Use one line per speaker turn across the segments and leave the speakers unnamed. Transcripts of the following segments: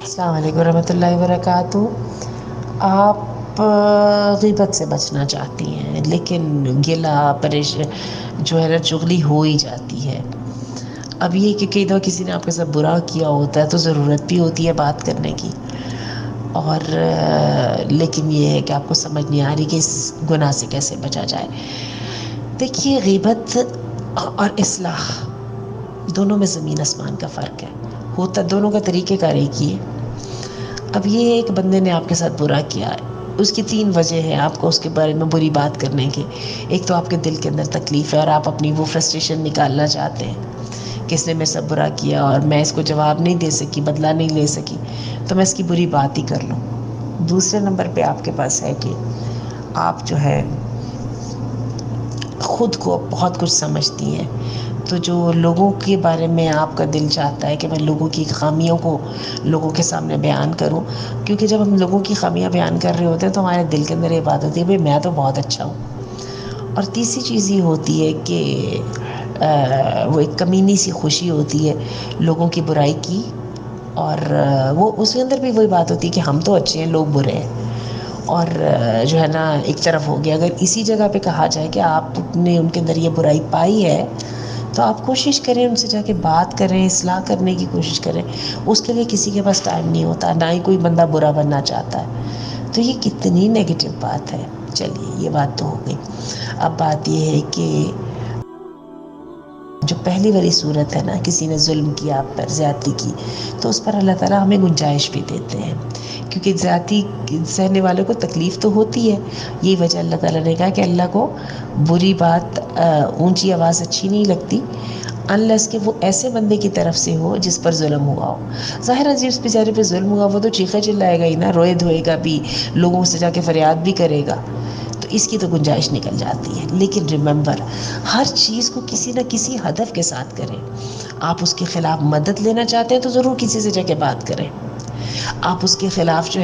السلام علیکم ورحمۃ اللہ وبرکاتہ۔ آپ غیبت سے بچنا چاہتی ہیں، لیکن گلا جو ہے نا چغلی ہو ہی جاتی ہے۔ اب یہ کہ کئی دفعہ کسی نے آپ کے ساتھ برا کیا ہوتا ہے تو ضرورت بھی ہوتی ہے بات کرنے کی، اور لیکن یہ ہے کہ آپ کو سمجھ نہیں آ رہی کہ اس گناہ سے کیسے بچا جائے۔ دیکھیے، غیبت اور اصلاح دونوں میں زمین آسمان کا فرق ہے، ہوتا دونوں کا طریقہ کار ایک ہی ہے۔ اب یہ ایک بندے نے آپ کے ساتھ برا کیا ہے، اس کی 3 وجہ ہے آپ کو اس کے بارے میں بری بات کرنے کی۔ ایک تو آپ کے دل کے اندر تکلیف ہے اور آپ اپنی وہ فرسٹریشن نکالنا چاہتے ہیں کہ اس نے میرے ساتھ برا کیا اور میں اس کو جواب نہیں دے سکی، بدلہ نہیں لے سکی، تو میں اس کی بری بات ہی کر لوں۔ دوسرے نمبر پہ آپ کے پاس ہے کہ آپ جو ہے خود کو بہت کچھ سمجھتی ہیں، تو جو لوگوں کے بارے میں آپ کا دل چاہتا ہے کہ میں لوگوں کی خامیوں کو لوگوں کے سامنے بیان کروں، کیونکہ جب ہم لوگوں کی خامیاں بیان کر رہے ہوتے ہیں تو ہمارے دل کے اندر یہ بات ہوتی ہے بھئی میں تو بہت اچھا ہوں۔ اور تیسری چیز یہ ہوتی ہے کہ وہ ایک کمینی سی خوشی ہوتی ہے لوگوں کی برائی کی، اور وہ اس کے اندر بھی وہی بات ہوتی ہے کہ ہم تو اچھے ہیں، لوگ برے ہیں۔ اور جو ہے نا ایک طرف ہو گیا، اگر اسی جگہ پہ کہا جائے کہ آپ نے ان کے اندر یہ برائی پائی ہے تو آپ کوشش کریں ان سے جا کے بات کریں، اصلاح کرنے کی کوشش کریں۔ اس کے لیے کسی کے پاس ٹائم نہیں ہوتا، نہ ہی کوئی بندہ برا بننا چاہتا ہے، تو یہ کتنی نیگیٹو بات ہے۔ چلیے یہ بات تو ہو گئی۔ اب بات یہ ہے کہ جو پہلی والی صورت ہے نا، کسی نے ظلم کیا آپ پر، زیادتی کی، تو اس پر اللہ تعالیٰ ہمیں گنجائش بھی دیتے ہیں، کیونکہ زیادتی سہنے والوں کو تکلیف تو ہوتی ہے۔ یہی وجہ اللہ تعالیٰ نے کہا کہ اللہ کو بری بات، اونچی آواز اچھی نہیں لگتی انلیس کہ وہ ایسے بندے کی طرف سے ہو جس پر ظلم ہوا ہو۔ ظاہر ہے جس بیچارے پہ ظلم ہوا وہ تو چیخے چلائے گا ہی نا، روئے دھوئے گا بھی، لوگوں سے جا کے فریاد بھی کرے گا، تو اس کی تو گنجائش نکل جاتی ہے۔ لیکن ریممبر، ہر چیز کو کسی نہ کسی ہدف کے ساتھ کریں۔ آپ اس کے خلاف مدد لینا چاہتے ہیں تو ضرور کسی سے جا کے بات کریں۔ آپ اس کے خلاف جو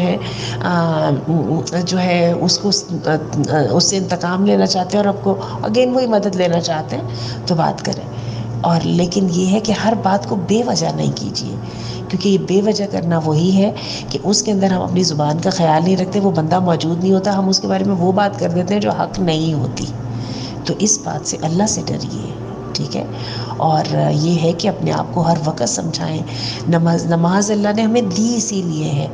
ہے اس سے انتقام لینا چاہتے ہیں اور آپ کو اگین وہی مدد لینا چاہتے ہیں تو بات کریں۔ اور لیکن یہ ہے کہ ہر بات کو بے وجہ نہیں کیجیے، کیونکہ یہ بے وجہ کرنا وہی ہے کہ اس کے اندر ہم اپنی زبان کا خیال نہیں رکھتے، وہ بندہ موجود نہیں ہوتا، ہم اس کے بارے میں وہ بات کر دیتے ہیں جو حق نہیں ہوتی۔ تو اس بات سے اللہ سے ڈریے، ٹھیک ہے؟ اور یہ ہے کہ اپنے آپ کو ہر وقت سمجھائیں۔ نماز اللہ نے ہمیں دی اسی لیے ہے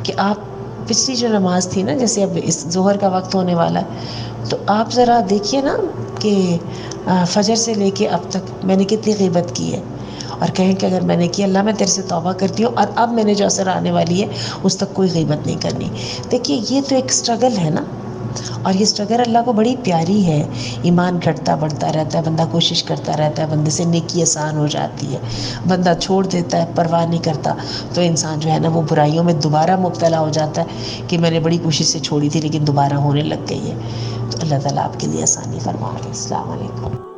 کہ آپ پچھلی جو نماز تھی نا، جیسے اب اس ظہر کا وقت ہونے والا ہے، تو آپ ذرا دیکھیے نا کہ فجر سے لے کے اب تک میں نے کتنی غیبت کی ہے، اور کہیں کہ اگر میں نے کی، اللہ میں تیرے سے توبہ کرتی ہوں اور اب میں نے جو اثر آنے والی ہے اس تک کوئی غیبت نہیں کرنی۔ دیکھیے یہ تو ایک سٹرگل ہے نا، اور یہ سٹرگل اللہ کو بڑی پیاری ہے۔ ایمان گھٹتا بڑھتا رہتا ہے، بندہ کوشش کرتا رہتا ہے، بندے سے نیکی آسان ہو جاتی ہے، بندہ چھوڑ دیتا ہے، پرواہ نہیں کرتا، تو انسان جو ہے نا وہ برائیوں میں دوبارہ مبتلا ہو جاتا ہے کہ میں نے بڑی کوشش سے چھوڑی تھی لیکن دوبارہ ہونے لگ گئی ہے۔ تو اللہ تعالیٰ آپ کے لیے آسانی فرمائے۔ السلام علیکم۔